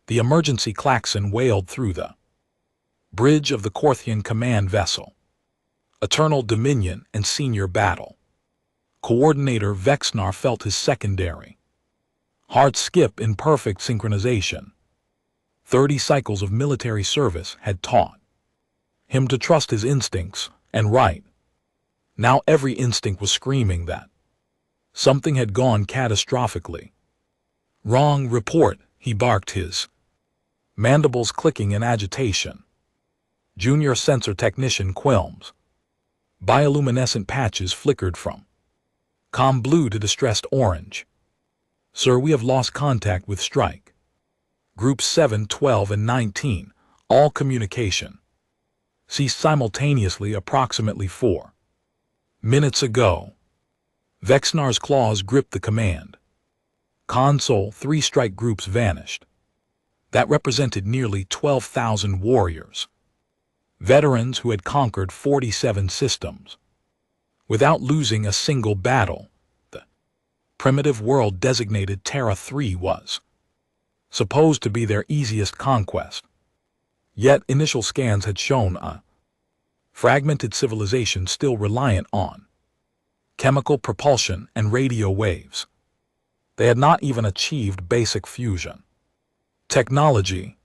The emergency klaxon wailed through the bridge of the Korthian command vessel. Eternal Dominion and Senior Battle. Coordinator Vexnar felt his secondary heart skip in perfect synchronization. 30 cycles of military service had taught him to trust his instincts, and right now every instinct was screaming that something had gone catastrophically wrong. Report, he barked, his mandibles clicking in agitation. Junior Sensor Technician Quilms. Bioluminescent patches flickered from calm blue to distressed orange. Sir, we have lost contact with Strike Groups 7, 12, and 19. All communication ceased simultaneously approximately 4 minutes ago. Vexnar's claws gripped the command console. 3 strike groups vanished. That represented nearly 12,000 warriors. Veterans who had conquered 47 systems without losing a single battle. The primitive world designated Terra 3 was supposed to be their easiest conquest. Yet initial scans had shown a fragmented civilization still reliant on chemical propulsion and radio waves. They had not even achieved basic fusion technology.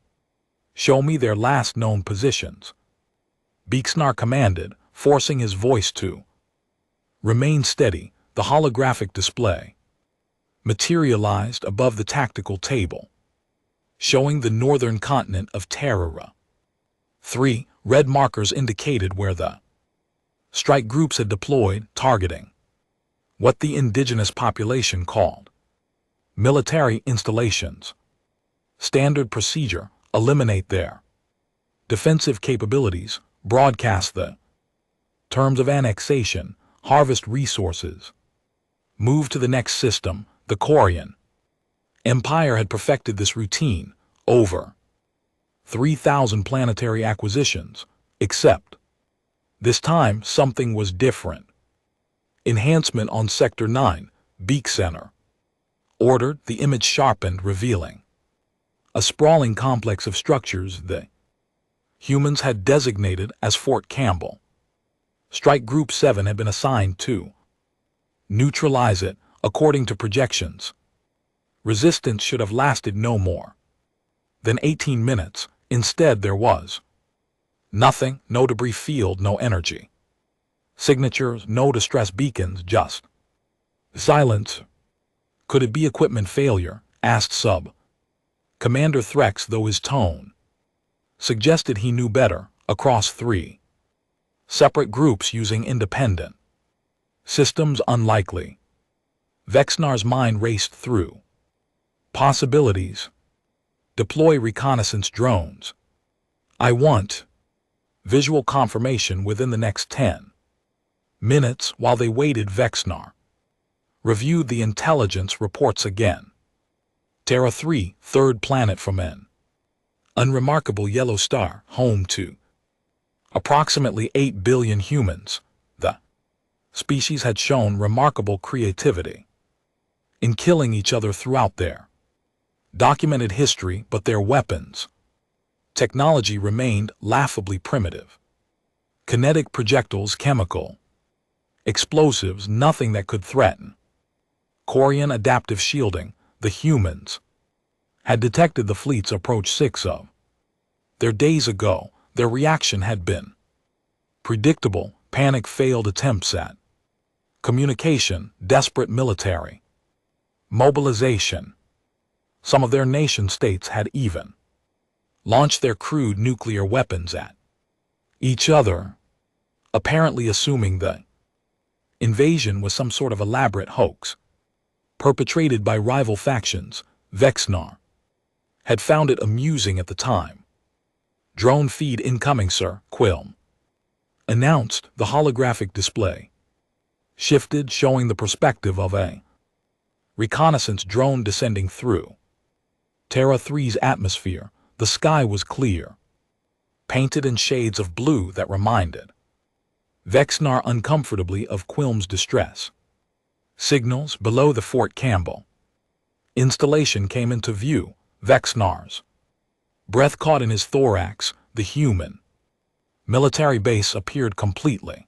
Show me their last known positions, Vexnar commanded, forcing his voice to remain steady. The holographic display materialized above the tactical table, showing the northern continent of Terra. 3 red markers indicated where the strike groups had deployed, targeting what the indigenous population called military installations. Standard procedure: eliminate their defensive capabilities, broadcast the terms of annexation, harvest resources, move to the next system. The Korean Empire had perfected this routine over 3,000 planetary acquisitions, except this time something was different. Enhancement on Sector 9, Beak Center. Ordered, the image sharpened, revealing a sprawling complex of structures the humans had designated as Fort Campbell. Strike Group 7 had been assigned to neutralize it, according to projections. Resistance should have lasted no more than 18 minutes. Instead, there was nothing: no debris field, no energy signatures, no distress beacons, just silence. Could it be equipment failure? Asked Sub Commander Threx, though his tone suggested he knew better. Across 3 separate groups using independent systems, unlikely. Vexnar's mind raced through possibilities. Deploy reconnaissance drones. I want visual confirmation within the next 10 minutes. While they waited, Vexnar reviewed the intelligence reports again. Terra 3, third planet from an unremarkable yellow star, home to approximately 8 billion humans. The species had shown remarkable creativity in killing each other throughout their documented history, but their weapons technology remained laughably primitive. Kinetic projectiles, chemical explosives, nothing that could threaten Korean adaptive shielding. The humans had detected the fleet's approach 6 of their days ago. Their reaction had been predictable: panic, failed attempts at communication, desperate military mobilization. Some of their nation-states had even launched their crude nuclear weapons at each other, apparently assuming the invasion was some sort of elaborate hoax perpetrated by rival factions. Vexnar had found it amusing at the time. Drone feed incoming, sir, Quilm announced. The holographic display shifted, showing the perspective of a reconnaissance drone descending through Terra 3's atmosphere. The sky was clear, painted in shades of blue that reminded Vexnar uncomfortably of Quilm's distress signals below the Fort Campbell installation came into view. Vexnar's Breath caught in his thorax, the human military base appeared completely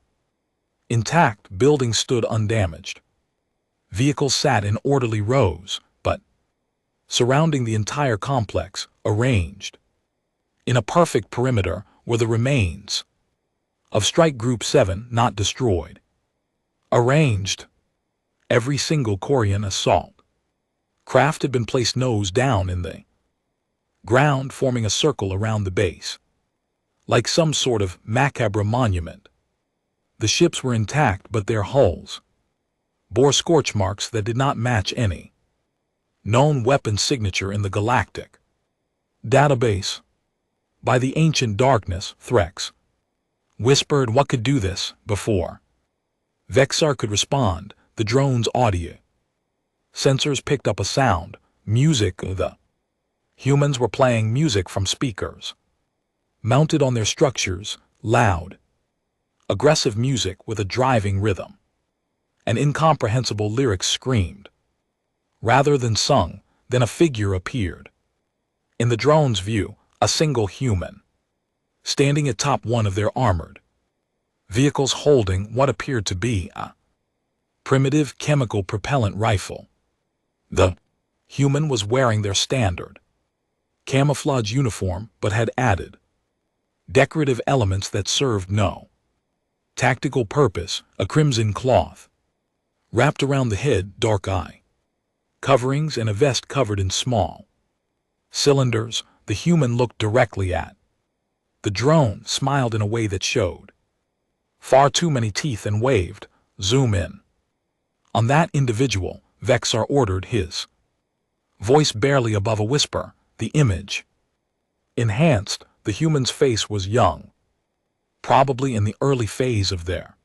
intact. Buildings stood undamaged. Vehicles sat in orderly rows, but surrounding the entire complex, arranged in a perfect perimeter, were the remains of Strike Group 7 not destroyed. Arranged. Every single Korean assault craft had been placed nose down in the ground, forming a circle around the base, like some sort of macabre monument. The ships were intact, but their hulls bore scorch marks that did not match any known weapon signature in the Galactic database. By the ancient darkness, Threx whispered what could do this before Vexar could respond. The drone's audio sensors picked up a sound, music. The humans were playing music from speakers mounted on their structures, loud, aggressive music with a driving rhythm. An incomprehensible lyrics screamed. Rather than sung, then a figure appeared. In the drone's view, a single human, standing atop one of their armored vehicles holding what appeared to be a primitive chemical propellant rifle. The human was wearing their standard camouflage uniform, but had added decorative elements that served no tactical purpose. A crimson cloth wrapped around the head, dark eye coverings, and a vest covered in small cylinders. The human looked directly at the drone, smiled in a way that showed far too many teeth, and waved, "Zoom in." On that individual, Vexar ordered, his voice barely above a whisper. The image enhanced. The human's face was young, probably in the early phase of their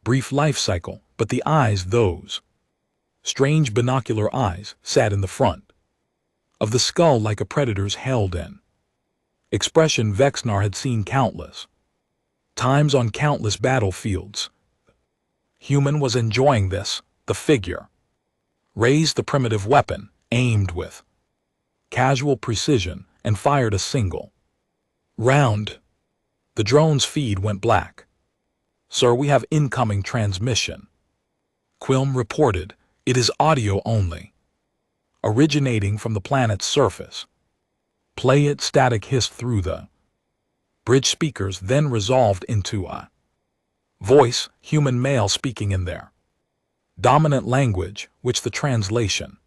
brief life cycle, but the eyes, those strange binocular eyes, sat in the front of the skull like a predator's held in expression Vexnar had seen countless times on countless battlefields. Human was enjoying this. The figure raised the primitive weapon, aimed with casual precision, and fired a single round. The drone's feed went black. "Sir, we have incoming transmission," Quilm reported. "It is audio only, originating from the planet's surface." "Play it," Static hissed through the bridge speakers, then resolved into a voice, human male speaking in their dominant language, which the translation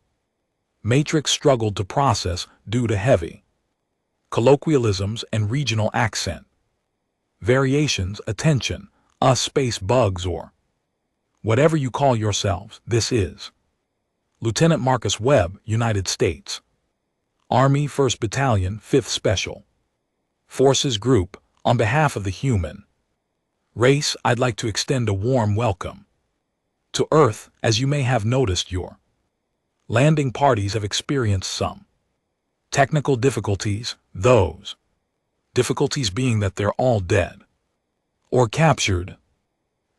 matrix struggled to process due to heavy colloquialisms and regional accent variations. "Attention, us space bugs, or whatever you call yourselves. This is Lieutenant Marcus Webb, United States Army 1st Battalion, 5th Special Forces Group. On behalf of the human race, I'd like to extend a warm welcome to Earth. As you may have noticed, your landing parties have experienced some technical difficulties, those difficulties being that they're all dead or captured.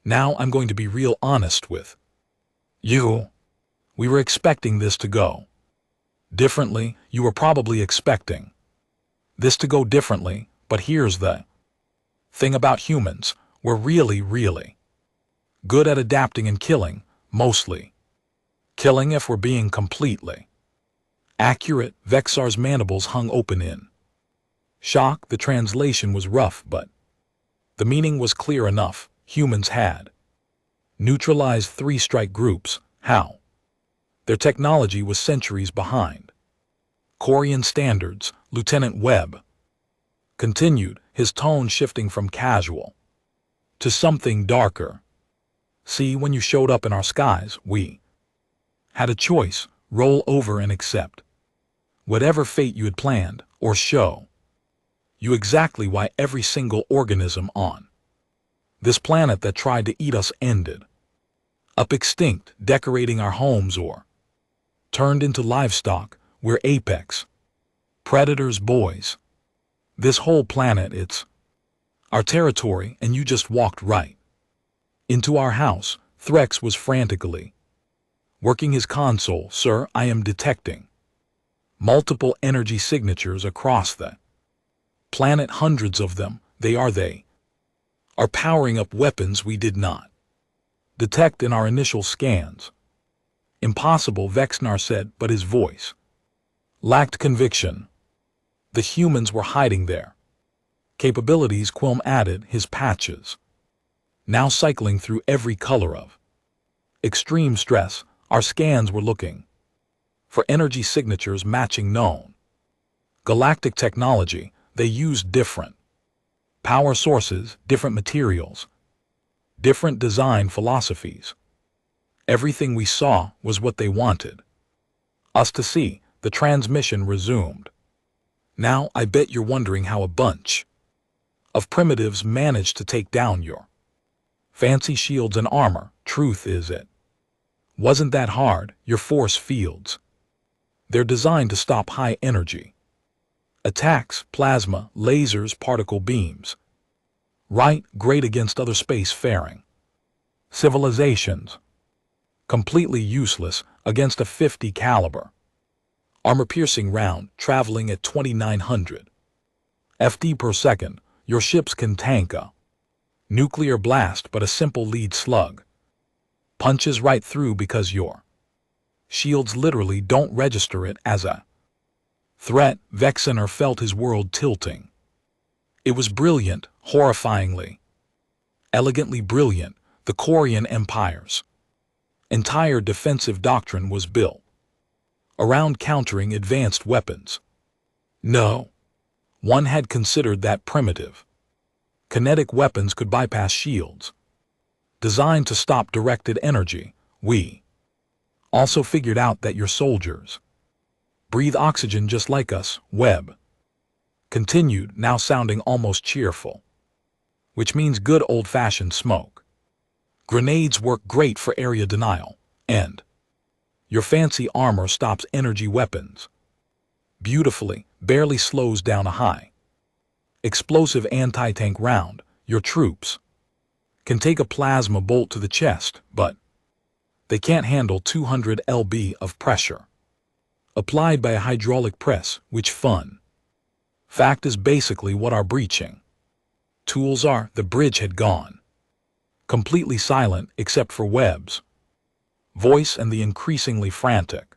Now I'm going to be real honest with you. We were expecting this to go differently. You were probably expecting this to go differently, but here's the thing about humans. We're really, really good at adapting and killing, mostly killing if we're being completely accurate." Vexar's mandibles hung open in shock. The translation was rough, but the meaning was clear enough. Humans had neutralized 3 strike groups. How? Their technology was centuries behind Korean standards. Lieutenant Webb continued, his tone shifting from casual to something darker. "See, when you showed up in our skies, we had a choice: roll over and accept whatever fate you had planned, or show you exactly why every single organism on this planet that tried to eat us ended up extinct, decorating our homes, or turned into livestock. We're apex predators, boys. This whole planet, it's our territory, and you just walked right into our house." Threx was frantically working his console. "Sir, I am detecting multiple energy signatures across the Planet hundreds of them, they are powering up weapons we did not detect in our initial scans. Impossible, Vexnar said, but his voice lacked conviction. The humans were hiding there. Capabilities, Quilm added, his patches now cycling through every color of extreme stress. Our scans were looking for energy signatures matching known galactic technology. They used different power sources, different materials, different design philosophies. Everything we saw was what they wanted us to see. The transmission resumed. Now I bet you're wondering how a bunch of primitives managed to take down your fancy shields and armor. Truth is, it wasn't that hard. Your force fields, they're designed to stop high energy attacks, plasma, lasers, particle beams. Right, great against other space-faring civilizations. Completely useless against a 50 caliber armor-piercing round traveling at 2,900 FD per second. Your ships can tank a nuclear blast, but a simple lead slug punches right through because your shields literally don't register it as a threat. Vexnar felt his world tilting. It was brilliant, horrifyingly, elegantly brilliant. The Korean Empire's entire defensive doctrine was built around countering advanced weapons. No one had considered that primitive kinetic weapons could bypass shields designed to stop directed energy. We also figured out that your soldiers breathe oxygen just like us. Webb continued, now sounding almost cheerful, which means good old-fashioned smoke. Grenades work great for area denial, and your fancy armor stops energy weapons beautifully, barely slows down a high explosive anti-tank round. Your troops can take a plasma bolt to the chest, but they can't handle 200 lb of pressure applied by a hydraulic press, which fun fact is basically what our breaching tools are. The bridge had gone completely silent except for Webb's voice and the increasingly frantic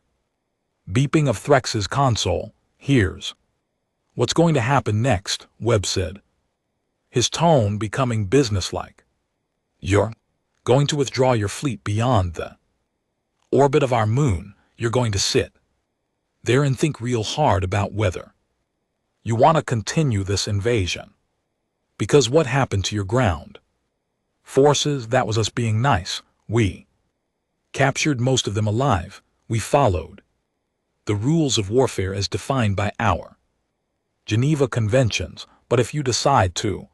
beeping of Threx's console. Here's what's going to happen next, Webb said, his tone becoming businesslike. You're going to withdraw your fleet beyond the orbit of our moon. You're going to sit there and think real hard about whether you want to continue this invasion. Because what happened to your ground forces? That was us being nice. We captured most of them alive. We followed the rules of warfare as defined by our Geneva Conventions. But if you decide to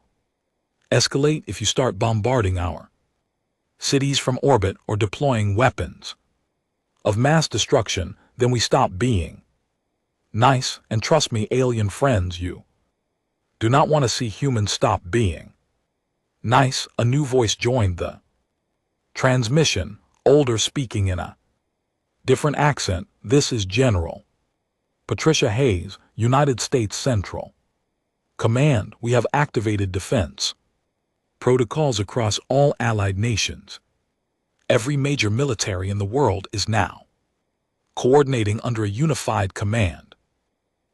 escalate, if you start bombarding our cities from orbit or deploying weapons of mass destruction, then we stop being nice. And trust me, alien friends, you do not want to see humans stop being nice. A new voice joined the transmission, older, speaking in a different accent. This is General Patricia Hayes, United States Central Command. We have activated defense protocols across all allied nations. Every major military in the world is now coordinating under a unified command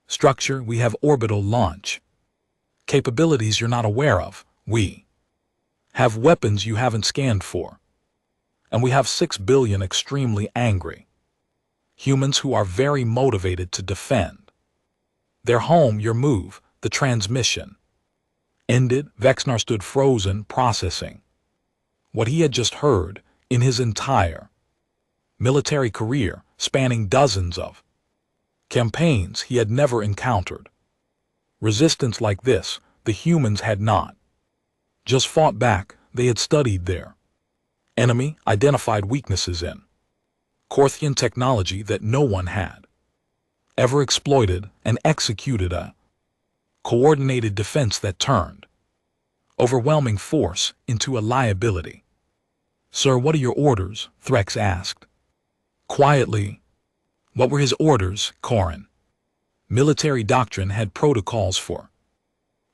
structure. We have orbital launch capabilities you're not aware of. We have weapons you haven't scanned for. And we have 6 billion extremely angry humans who are very motivated to defend their home. Your move. The transmission ended. Vexnar stood frozen, processing what he had just heard. In his entire military career, spanning dozens of campaigns, he had never encountered resistance like this. The humans had not just fought back, they had studied their enemy, identified weaknesses in Korthian technology that no one had ever exploited, and executed a coordinated defense that turned overwhelming force into a liability. Sir, what are your orders? Threx asked quietly. What were his orders, Corin? Military doctrine had protocols for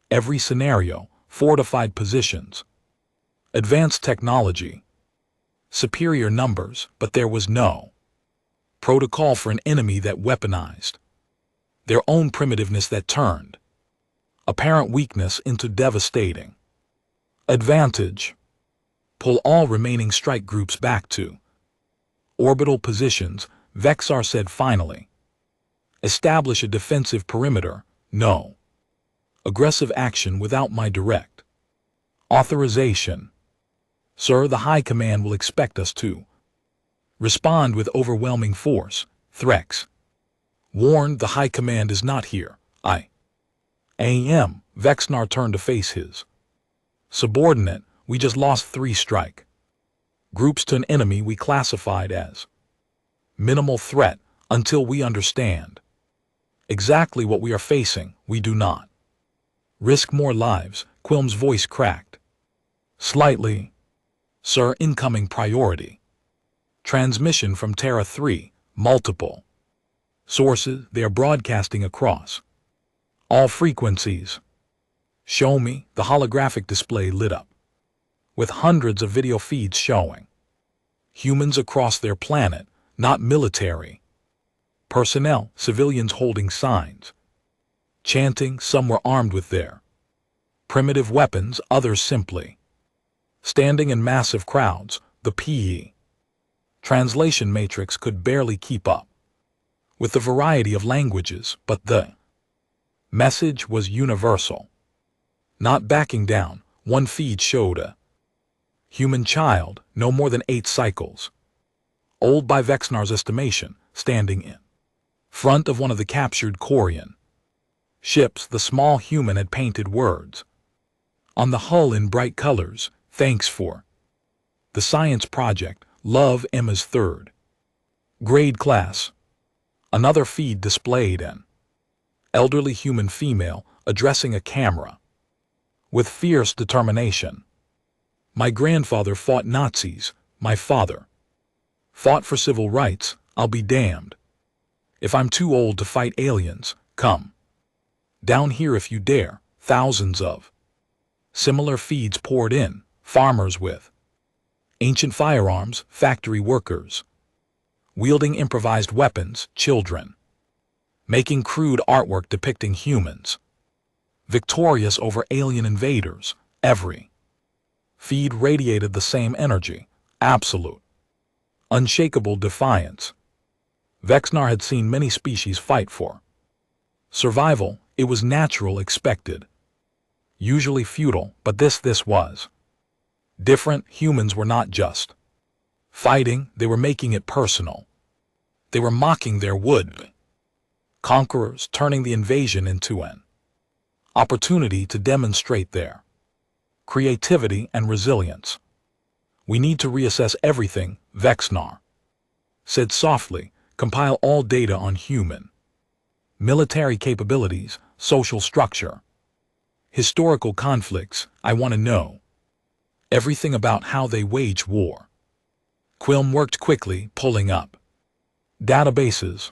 Every scenario, fortified positions, advanced technology, superior numbers, but there was no protocol for an enemy that weaponized their own primitiveness, that turned apparent weakness into devastating advantage. Pull all remaining strike groups back to orbital positions, Vexar said finally. Establish a defensive perimeter. No aggressive action without my direct authorization. Sir, the High Command will expect us to respond with overwhelming force. Threx warned. The High Command is not here. I am. Vexnar turned to face his subordinate. We just lost 3 strike groups to an enemy we classified as minimal threat. Until we understand exactly what we are facing, we do not risk more lives. Quilm's voice cracked slightly. Sir, incoming priority transmission from Terra 3, multiple sources. They are broadcasting across all frequencies. Show me. The holographic display lit up with hundreds of video feeds showing humans across their planet, not military personnel, civilians holding signs, chanting. Some were armed with their primitive weapons, others simply standing in massive crowds. The PE translation matrix could barely keep up with the variety of languages, but the message was universal. Not backing down. One feed showed a human child, no more than 8 cycles old by Vexnar's estimation, standing in front of one of the captured Quarian ships. The small human had painted words on the hull in bright colors. Thanks for the science project. Love, Emma's 3rd grade class. Another feed displayed an elderly human female addressing a camera with fierce determination. My grandfather fought Nazis. My father fought for civil rights. I'll be damned if I'm too old to fight aliens. Come down here if you dare. Thousands of similar feeds poured in. Farmers with ancient firearms, factory workers wielding improvised weapons, children making crude artwork depicting humans victorious over alien invaders. Every feed radiated the same energy, absolute, unshakable defiance. Vexnar had seen many species fight for survival. It was natural, expected, usually futile, but this was different. Humans were not just fighting, they were making it personal. They were mocking their would conquerors, turning the invasion into an opportunity to demonstrate their creativity and resilience. We need to reassess everything, Vexnar said softly. Compile all data on human military capabilities, social structure, historical conflicts. I want to know everything about how they wage war. Quilm worked quickly, pulling up databases.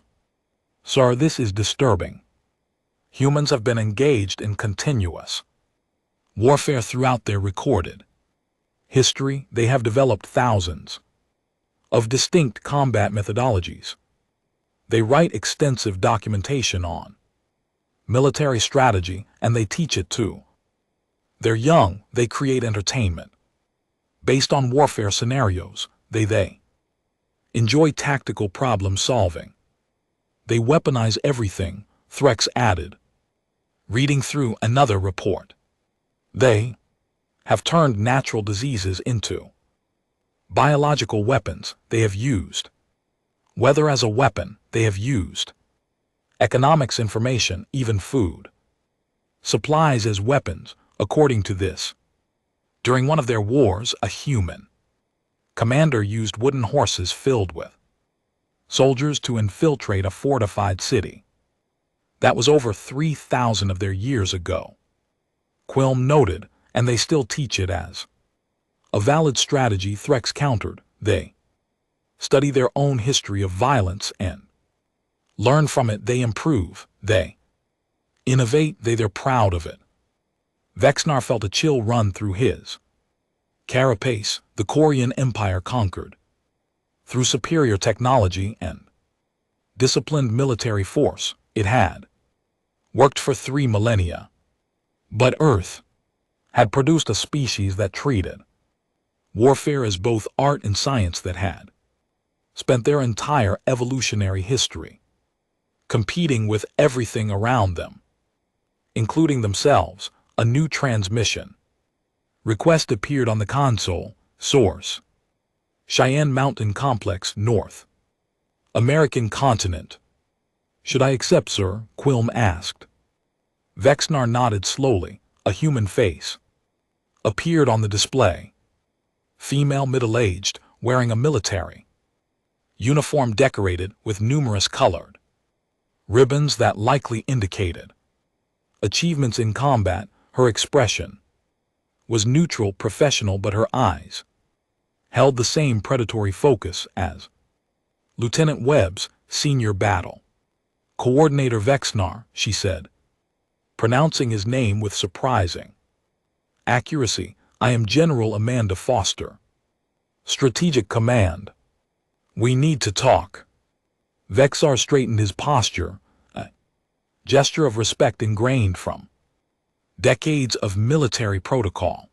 Sir, this is disturbing. Humans have been engaged in continuous warfare throughout their recorded history. They have developed thousands of distinct combat methodologies. They write extensive documentation on military strategy, and they teach it too. They're young. They create entertainment based on warfare scenarios. They enjoy tactical problem solving. They weaponize everything, Threx added, reading through another report. They have turned natural diseases into biological weapons. They have used weather as a weapon. They have used economics, information, even food supplies as weapons. According to this, during one of their wars, a human commander used wooden horses filled with soldiers to infiltrate a fortified city. That was over 3,000 of their years ago, Quilm noted, and they still teach it as a valid strategy. Threx countered. They study their own history of violence and learn from it. They improve. They innovate. They're proud of it. Vexnar felt a chill run through his carapace. The Korean Empire conquered through superior technology and disciplined military force. It had worked for 3 millennia. But Earth had produced a species that treated warfare as both art and science, that had spent their entire evolutionary history competing with everything around them, including themselves. A new transmission request appeared on the console. Source: Cheyenne Mountain Complex, North American continent. Should I accept, sir? Quilm asked. Vexnar nodded slowly. A human face appeared on the display. Female, middle-aged, wearing a military uniform decorated with numerous colored ribbons that likely indicated achievements in combat. Her expression was neutral, professional, but her eyes held the same predatory focus as Lieutenant Webb's. Senior Battle Coordinator Vexnar, she said, pronouncing his name with surprising accuracy. I am General Amanda Foster. Strategic Command. We need to talk. Vexnar straightened his posture, a gesture of respect ingrained from decades of military protocol.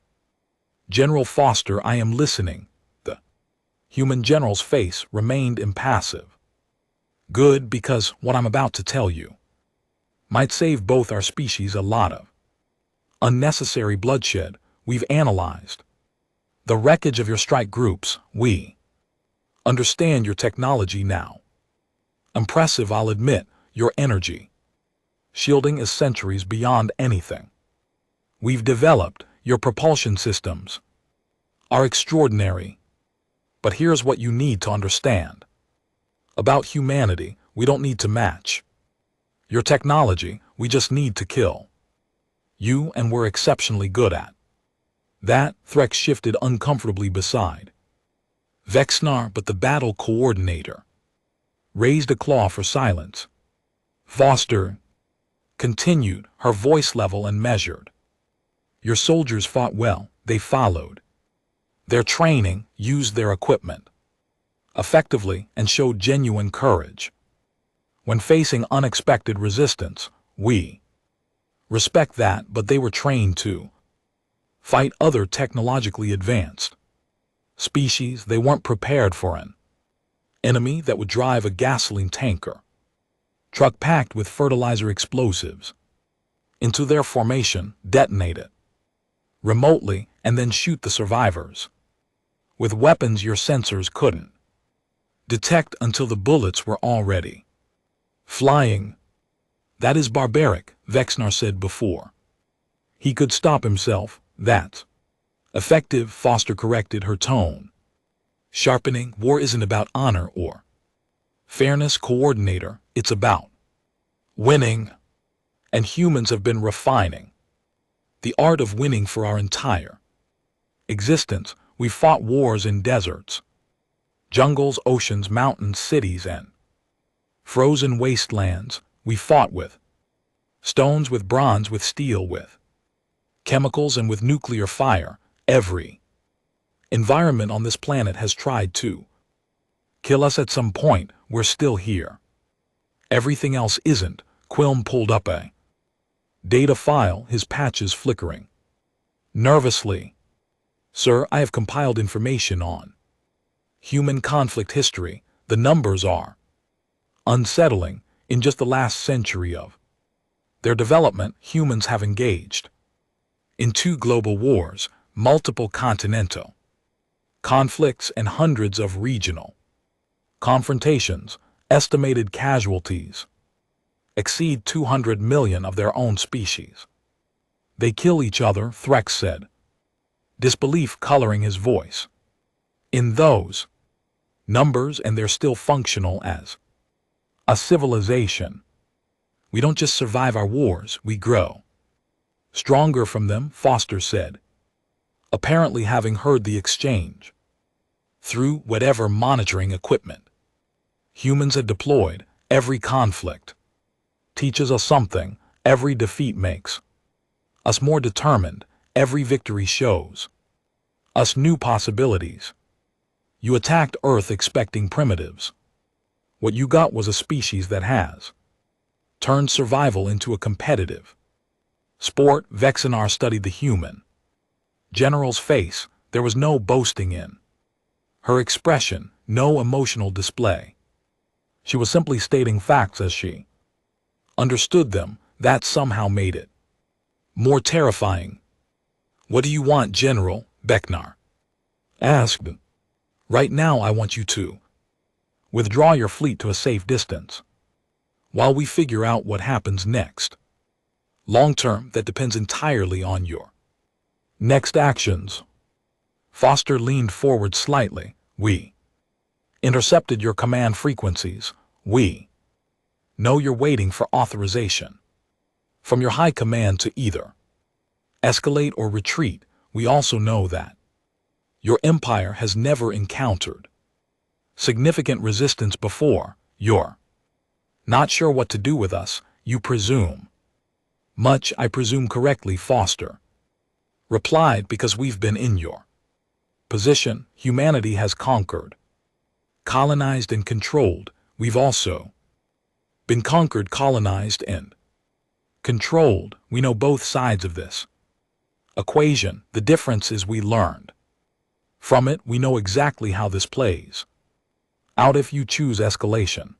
General Foster, I am listening. The human general's face remained impassive. Good, because what I'm about to tell you might save both our species a lot of unnecessary bloodshed. We've analyzed the wreckage of your strike groups. We understand your technology now. Impressive, I'll admit. Your energy shielding is centuries beyond anything we've developed. Your propulsion systems are extraordinary. But here's what you need to understand about humanity: we don't need to match your technology, we just need to kill you, and we're exceptionally good at that. Threx shifted uncomfortably beside Vexnar, but the battle coordinator raised a claw for silence. Foster continued, her voice level and measured. Your soldiers fought well. They followed their training, used their equipment effectively, and showed genuine courage. When facing unexpected resistance, we respect that, but they were trained to fight other technologically advanced species. They weren't prepared for an enemy that would drive a gasoline tanker truck packed with fertilizer explosives into their formation, detonate it remotely, and then shoot the survivors with weapons your sensors couldn't detect until the bullets were already flying. That is barbaric, Vexnar said before he could stop himself. That's effective, Foster corrected, her tone sharpening. War isn't about honor or fairness, coordinator. It's about winning. And humans have been refining the art of winning for our entire existence. We fought wars in deserts, jungles, oceans, mountains, cities, and frozen wastelands. We fought with stones, with bronze, with steel, with chemicals, and with nuclear fire. Every environment on this planet has tried to kill us at some point. We're still here. Everything else isn't. Quilm pulled up a data file, his patches flickering nervously. Sir, I have compiled information on human conflict history. The numbers are unsettling. In just the last century of their development, humans have engaged in 2 global wars, multiple continental conflicts, and hundreds of regional confrontations. Estimated casualties exceed 200 million of their own species. They kill each other, Threx said, disbelief coloring his voice. In those numbers, and they're still functional as a civilization. We don't just survive our wars, we grow stronger from them, Foster said, apparently having heard the exchange through whatever monitoring equipment humans had deployed. Every conflict teaches us something. Every defeat makes Us more determined, every victory shows. Us new possibilities. You attacked Earth expecting primitives. What you got was a species that has turned survival into a competitive sport. Vexenar studied the human general's face. There was no boasting in her expression, no emotional display. She was simply stating facts as she understood them. That somehow made it more terrifying. What do you want, General? Vexenar asked. Right now I want you to withdraw your fleet to a safe distance while we figure out what happens next. Long term, that depends entirely on your next actions. Foster leaned forward slightly. We intercepted your command frequencies. We know you're waiting for authorization from your high command to either escalate or retreat. We also know that your empire has never encountered significant resistance before. You're not sure what to do with us, you presume. Much, I presume correctly, Foster replied, because we've been in your position. Humanity has conquered, colonized, and controlled. We've also been conquered, colonized, and controlled. We know both sides of this equation. The difference is we learned from it. We know exactly how this plays out if you choose escalation.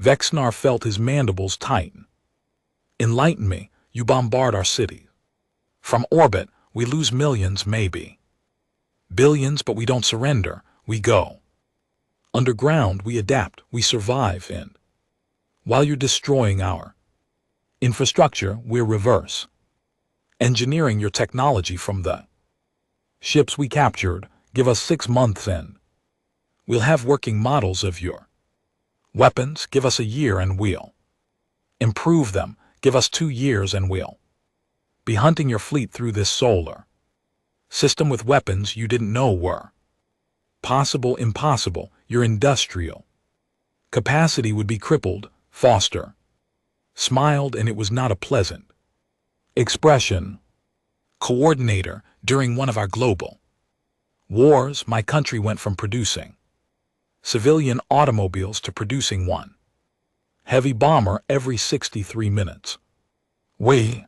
Vexenar felt his mandibles tighten. Enlighten me. You bombard our city. From orbit, we lose millions, maybe billions, but we don't surrender. We go underground, we adapt, we survive, and while you're destroying our infrastructure, we're reverse engineering your technology from the ships we captured. Give us 6 months and we'll have working models of your weapons. Give us a year and we'll improve them. Give us 2 years and we'll be hunting your fleet through this solar system with weapons you didn't know were possible. Impossible. Your industrial capacity would be crippled. Foster smiled, and it was not a pleasant expression. Coordinator, during one of our global wars, my country went from producing civilian automobiles to producing one heavy bomber every 63 minutes. We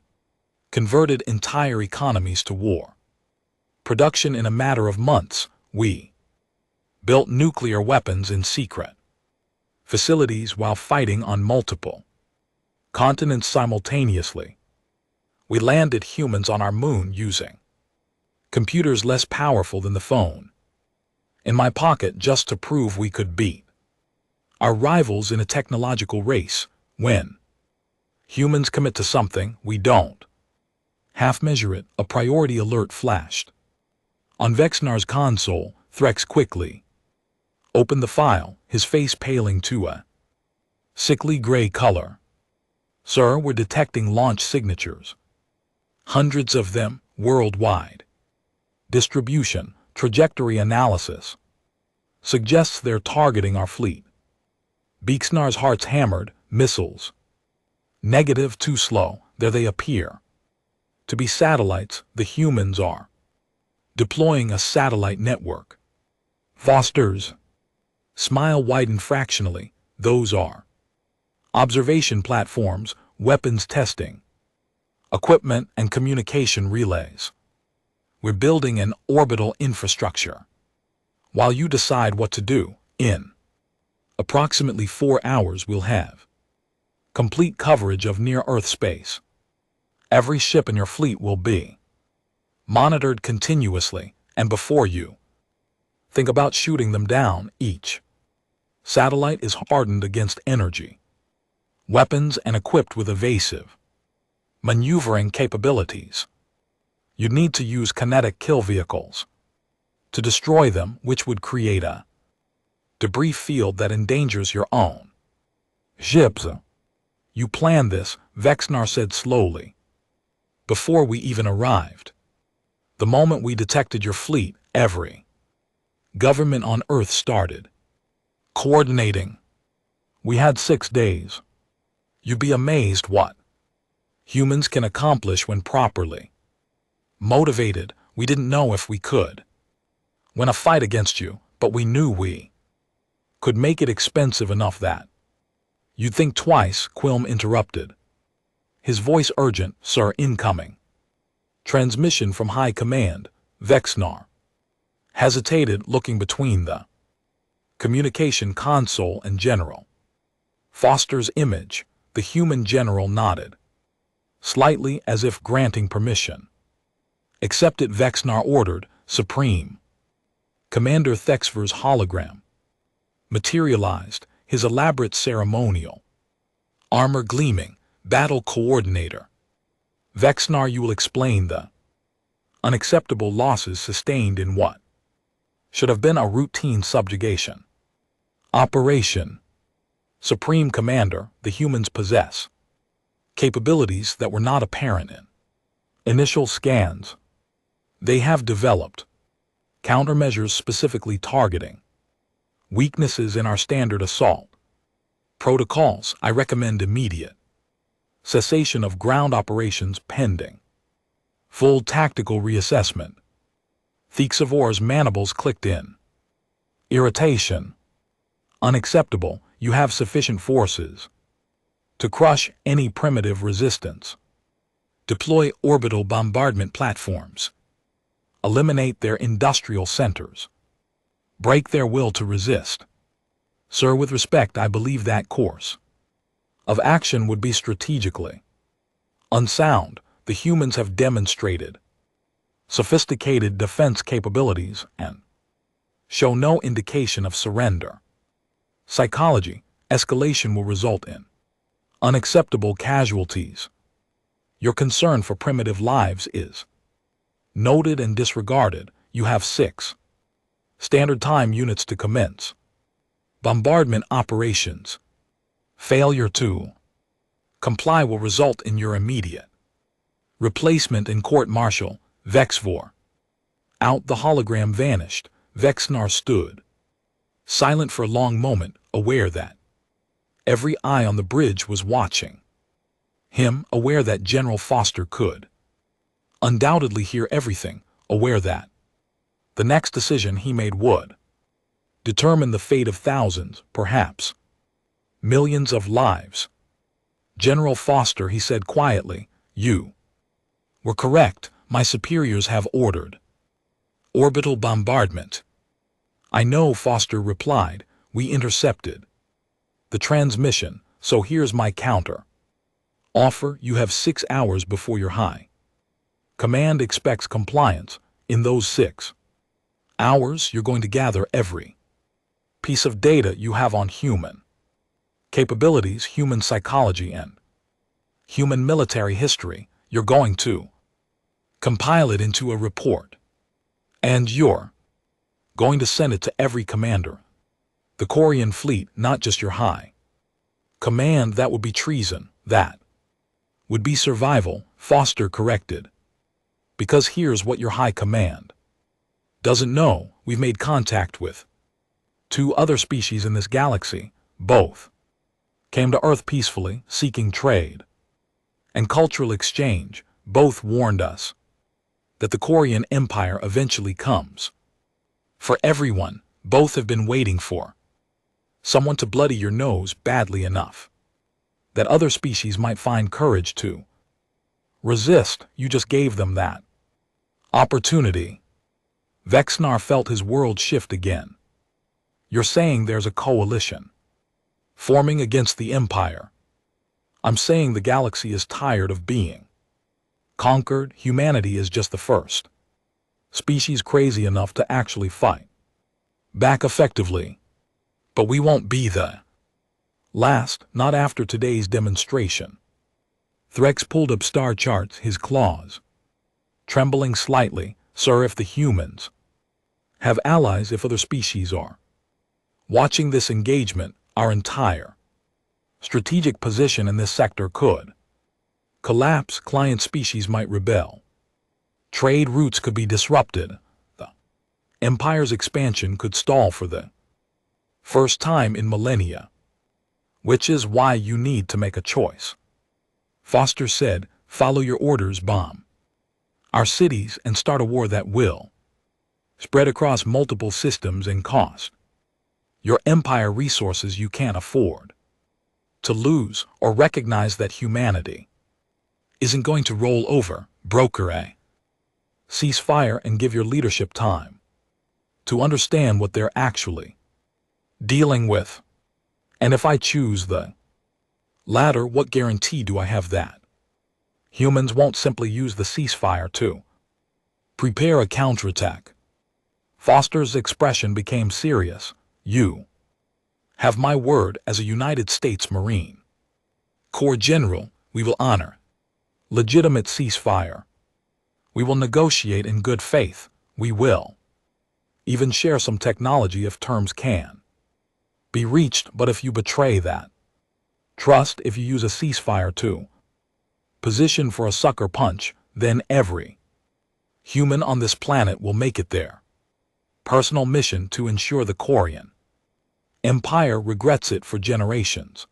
converted entire economies to war production in a matter of months. We built nuclear weapons in secret facilities while fighting on multiple continents simultaneously. We landed humans on our moon using computers less powerful than the phone in my pocket, just to prove we could beat our rivals in a technological race. When humans commit to something, we don't half measure it. A priority alert flashed on Vexenar's console. Threx quickly opened the file, his face paling to a sickly gray color. Sir, we're detecting launch signatures. Hundreds of them, worldwide. Distribution, trajectory analysis suggests they're targeting our fleet. Vexenar's heart's hammered. Missiles. Negative, too slow. There they appear to be satellites. The humans are deploying a satellite network. Foster's smile widened fractionally. Those are observation platforms, weapons testing equipment, and communication relays. We're building an orbital infrastructure while you decide what to do. In approximately 4 hours, we'll have complete coverage of near-Earth space. Every ship in your fleet will be monitored continuously, and before you think about shooting them down, each satellite is hardened against energy weapons and equipped with evasive maneuvering capabilities. You'd need to use kinetic kill vehicles to destroy them, which would create a debris field that endangers your own ships. You planned this, Vexenar said slowly, before we even arrived. The moment we detected your fleet, every government on Earth started coordinating. We had 6 days. You'd be amazed what humans can accomplish when properly motivated. We didn't know if we could win a fight against you, but we knew we could make it expensive enough that you'd think twice. Quilm interrupted, his voice urgent. Sir, incoming transmission from High Command. Vexnar hesitated, looking between the communication console and General Foster's image. The human general nodded slightly, as if granting permission. Accept it, Vexnar ordered. Supreme Commander Thexver's hologram materialized, his elaborate ceremonial armor gleaming. Battle Coordinator Vexnar, you will explain the unacceptable losses sustained in what should have been a routine subjugation operation. Supreme Commander, the humans possess capabilities that were not apparent in initial scans. They have developed countermeasures specifically targeting weaknesses in our standard assault protocols. I recommend immediate cessation of ground operations pending full tactical reassessment. Thexavor's mandibles clicked in irritation. Unacceptable. You have sufficient forces to crush any primitive resistance. Deploy orbital bombardment platforms. Eliminate their industrial centers. Break their will to resist. Sir, with respect, I believe that course of action would be strategically unsound. The humans have demonstrated sophisticated defense capabilities and show no indication of surrender. Psychology, escalation will result in unacceptable casualties. Your concern for primitive lives is noted and disregarded. You have 6 standard time units to commence bombardment operations. Failure to comply will result in your immediate replacement in court-martial. Vexvor out. The hologram vanished. Vexnar stood silent for a long moment, aware that every eye on the bridge was watching him, aware that General Foster could undoubtedly hear everything, aware that the next decision he made would determine the fate of thousands, perhaps millions of lives. General Foster, he said quietly, you were correct. My superiors have ordered orbital bombardment. I know, Foster replied. We intercepted the transmission, so here's my counter offer. You have 6 hours before your High Command expects compliance. In those 6 hours, you're going to gather every piece of data you have on human capabilities, human psychology, and human military history. You're going to compile it into a report, and you're going to send it to every commander. The Korean fleet, not just your High Command. That would be treason. That would be survival, Foster corrected. Because here's what your High Command doesn't know. We've made contact with 2 other species in this galaxy. Both came to Earth peacefully, seeking trade and cultural exchange. Both warned us that the Korean Empire eventually comes for everyone. Both have been waiting for someone to bloody your nose badly enough that other species might find courage to resist. You just gave them that opportunity. Vexnar felt his world shift again. You're saying there's a coalition forming against the Empire. I'm saying the galaxy is tired of being conquered. Humanity is just the first species crazy enough to actually fight back effectively. But we won't be the last, not after today's demonstration. Threx pulled up star charts, his claws trembling slightly. Sir, if the humans have allies, if other species are watching this engagement, our entire strategic position in this sector could collapse. Client species might rebel. Trade routes could be disrupted. The Empire's expansion could stall for the first time in millennia. Which is why you need to make a choice, Foster said. Follow your orders, bomb our cities and start a war that will spread across multiple systems and cost your empire resources you can't afford to lose, or recognize that humanity isn't going to roll over. Broker A. Cease fire and give your leadership time to understand what they're actually dealing with. And if I choose the latter, what guarantee do I have that humans won't simply use the ceasefire to prepare a counterattack? Foster's expression became serious. You have my word as a United States Marine Corps General, we will honor legitimate ceasefire. We will negotiate in good faith. We will even share some technology if terms can be reached, but if you betray that trust, if you use a ceasefire to position for a sucker punch, then every human on this planet will make it their personal mission to ensure the Korean Empire regrets it for generations.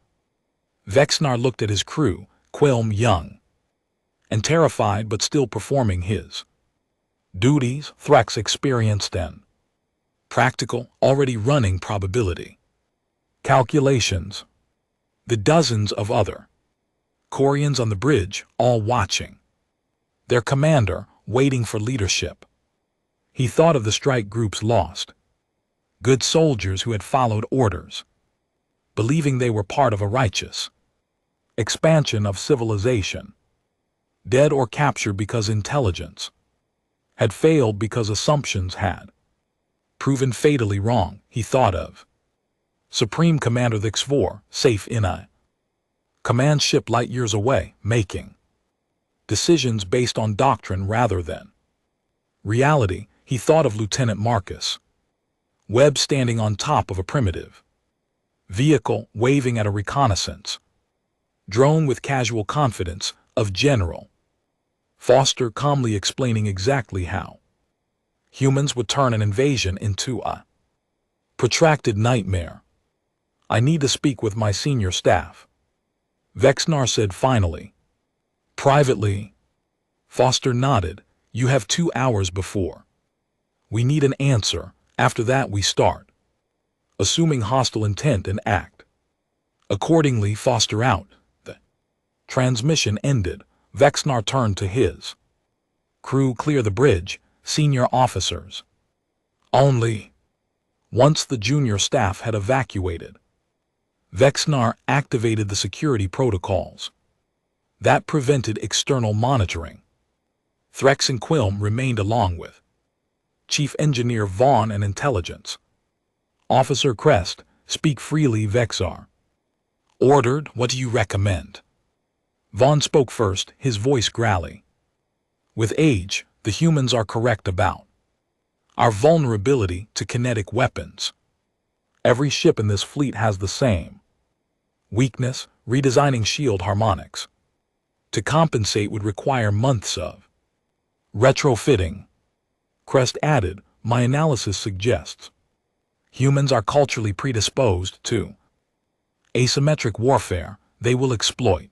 Vexnar looked at his crew, Quilm young and terrified but still performing his duties, Threx experienced and practical, already running probability calculations. The dozens of other Koreans on the bridge, all watching their commander, waiting for leadership. He thought of the strike groups lost, good soldiers who had followed orders, believing they were part of a righteous expansion of civilization, dead or captured because intelligence had failed, because assumptions had proven fatally wrong. He thought of Supreme Commander Thixvor, safe in a command ship light years away, making decisions based on doctrine rather than reality. He thought of Lieutenant Marcus Webb standing on top of a primitive vehicle, waving at a reconnaissance drone with casual confidence, of General Foster calmly explaining exactly how humans would turn an invasion into a protracted nightmare. I need to speak with my senior staff, Vexnar said finally. Privately? Foster nodded. You have 2 hours before we need an answer. After that we start assuming hostile intent and act accordingly. Foster out. The transmission ended. Vexnar turned to his crew. Clear the bridge, senior officers only. Once the junior staff had evacuated, Vexnar activated the security protocols that prevented external monitoring. Threx and Quilm remained along with Chief Engineer Vaughn and Intelligence Officer Crest. Speak freely, Vexar ordered. What do you recommend? Vaughn spoke first, his voice growly. With age, the humans are correct about our vulnerability to kinetic weapons. Every ship in this fleet has the same weakness. Redesigning shield harmonics to compensate would require months of retrofitting. Crest added, my analysis suggests humans are culturally predisposed to asymmetric warfare. They will exploit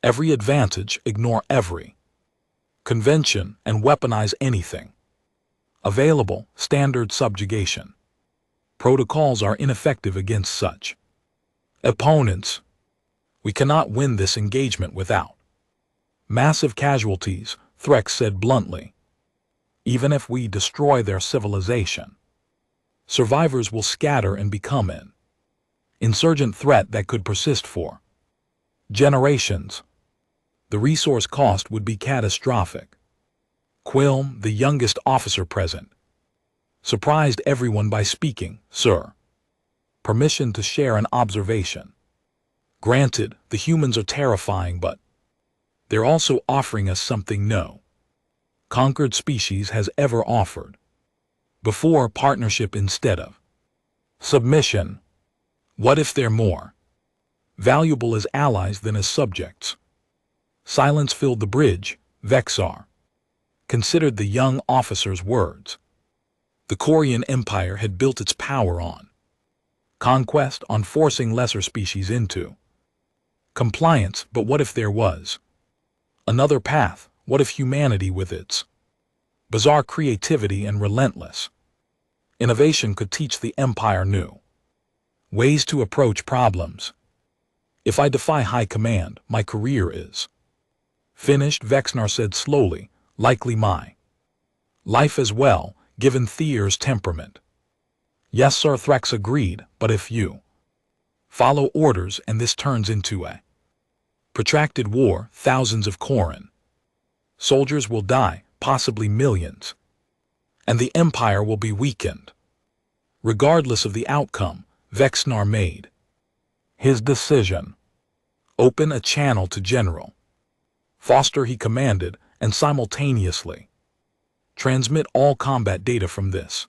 every advantage, ignore every convention, and weaponize anything available. Standard subjugation protocols are ineffective against such opponents. We cannot win this engagement without massive casualties, Threx said bluntly. Even if we destroy their civilization, survivors will scatter and become an insurgent threat that could persist for generations. The resource cost would be catastrophic. Quilm, the youngest officer present, surprised everyone by speaking. Sir, permission to share an observation. Granted, the humans are terrifying, but they're also offering us something no conquered species has ever offered before: partnership instead of submission. What if they're more valuable as allies than as subjects? Silence filled the bridge. Vexar considered the young officer's words. The Korean Empire had built its power on conquest, on forcing lesser species into compliance, but what if there was Another path, what if humanity with its bizarre creativity and relentless innovation could teach the Empire new ways to approach problems? If I defy high command, my career is finished, Vexnar said slowly, likely my life as well, given Thier's temperament. Yes, sir, Threx agreed, but if you follow orders and this turns into a protracted war, thousands of Corran soldiers will die, possibly millions, and the Empire will be weakened. Regardless of the outcome, Vexnar made his decision. Open a channel to General Foster, he commanded, and simultaneously transmit all combat data from this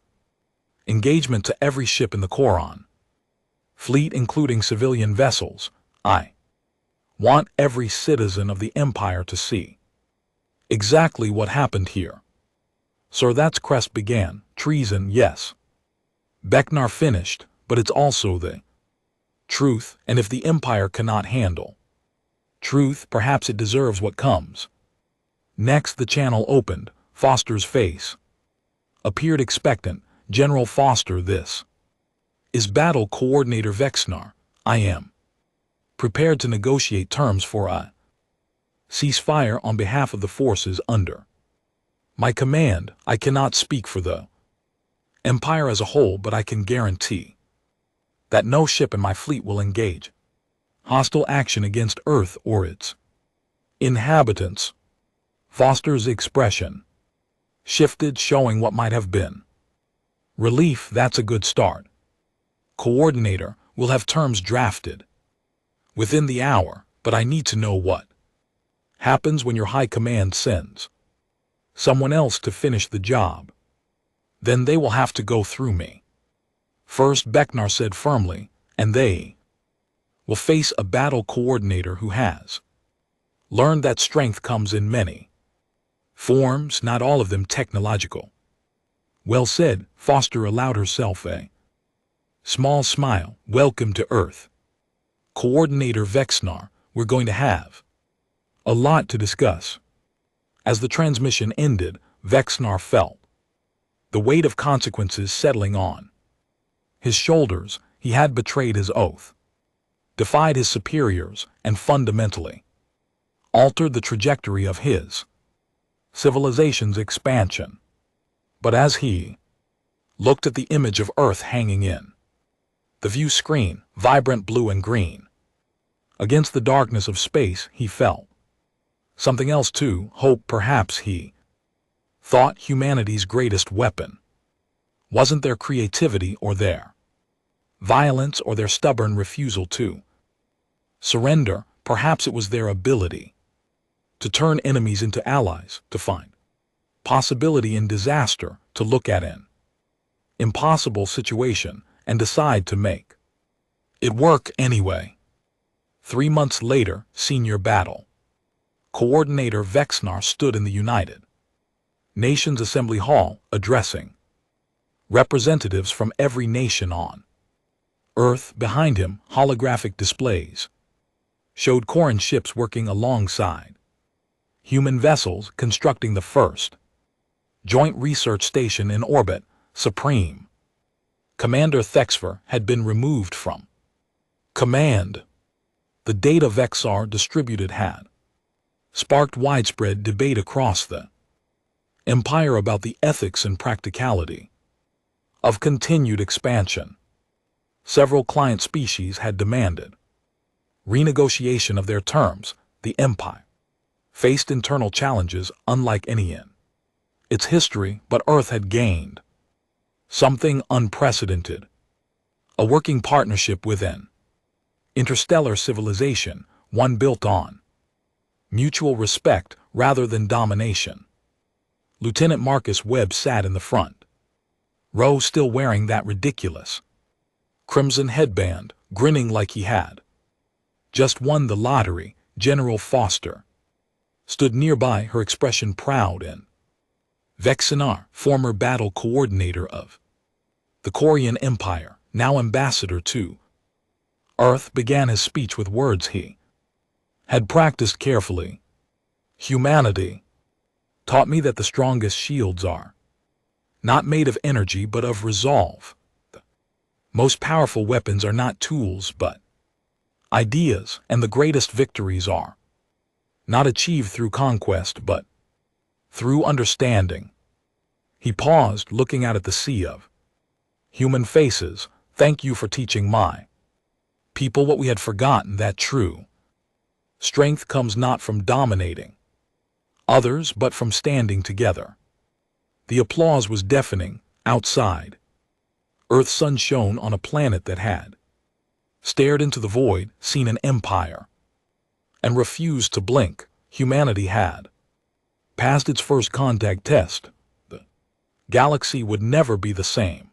engagement to every ship in the Corran fleet, including civilian vessels. I want every citizen of the Empire to see exactly what happened here. Sir, that's Crest began. Treason, yes. Vexnar finished, but it's also the truth, and if the Empire cannot handle truth, perhaps it deserves what comes. Next, the channel opened. Foster's face appeared expectant. General Foster, this is Battle Coordinator Vexnar. I am prepared to negotiate terms for a ceasefire on behalf of the forces under my command. I cannot speak for the Empire as a whole, but I can guarantee that no ship in my fleet will engage hostile action against Earth or its inhabitants. Foster's expression shifted, showing what might have been relief. That's a good start. Coordinator, will have terms drafted within the hour, but I need to know what happens when your high command sends someone else to finish the job. Then they will have to go through me first, Vexnar said firmly, and they will face a battle coordinator who has learned that strength comes in many forms, not all of them technological. Well said. Foster allowed herself a small smile. Welcome to Earth, Coordinator Vexnar. We're going to have a lot to discuss. As the transmission ended, Vexnar felt the weight of consequences settling on his shoulders. He had betrayed his oath, defied his superiors, and fundamentally altered the trajectory of his civilization's expansion. But as he looked at the image of Earth hanging in the view screen, vibrant blue and green, against the darkness of space, he felt something else too. Hope. Perhaps he thought humanity's greatest weapon wasn't their creativity or their violence or their stubborn refusal to surrender. Perhaps it was their ability to turn enemies into allies, to find possibility in disaster, to look at an impossible situation and decide to make it work anyway. 3 months later, Senior Battle Coordinator Vexnar stood in the United Nations Assembly Hall, addressing representatives from every nation on Earth. Behind him, holographic displays showed Corran ships working alongside human vessels, constructing the first joint research station in orbit. Supreme Commander Thexfer had been removed from command. The data Vexar distributed had sparked widespread debate across the Empire about the ethics and practicality of continued expansion. Several client species had demanded renegotiation of their terms. The Empire faced internal challenges unlike any in its history, but Earth had gained something unprecedented: a working partnership with an interstellar civilization, one built on mutual respect rather than domination. Lieutenant Marcus Webb sat in the front row, still wearing that ridiculous crimson headband, grinning like he had just won the lottery. General Foster stood nearby, her expression proud and Vexnar, former battle coordinator of the Corran Empire, now ambassador to Earth, began his speech with words he had practiced carefully. Humanity taught me that the strongest shields are not made of energy but of resolve. The most powerful weapons are not tools but ideas, and the greatest victories are not achieved through conquest but through understanding. He paused, looking out at the sea of human faces. Thank you for teaching my people what we had forgotten, that true strength comes not from dominating others but from standing together. The applause was deafening. Outside, Earth's sun shone on a planet that had stared into the void, seen an empire, and refused to blink. Humanity had passed its first contact test. The galaxy would never be the same.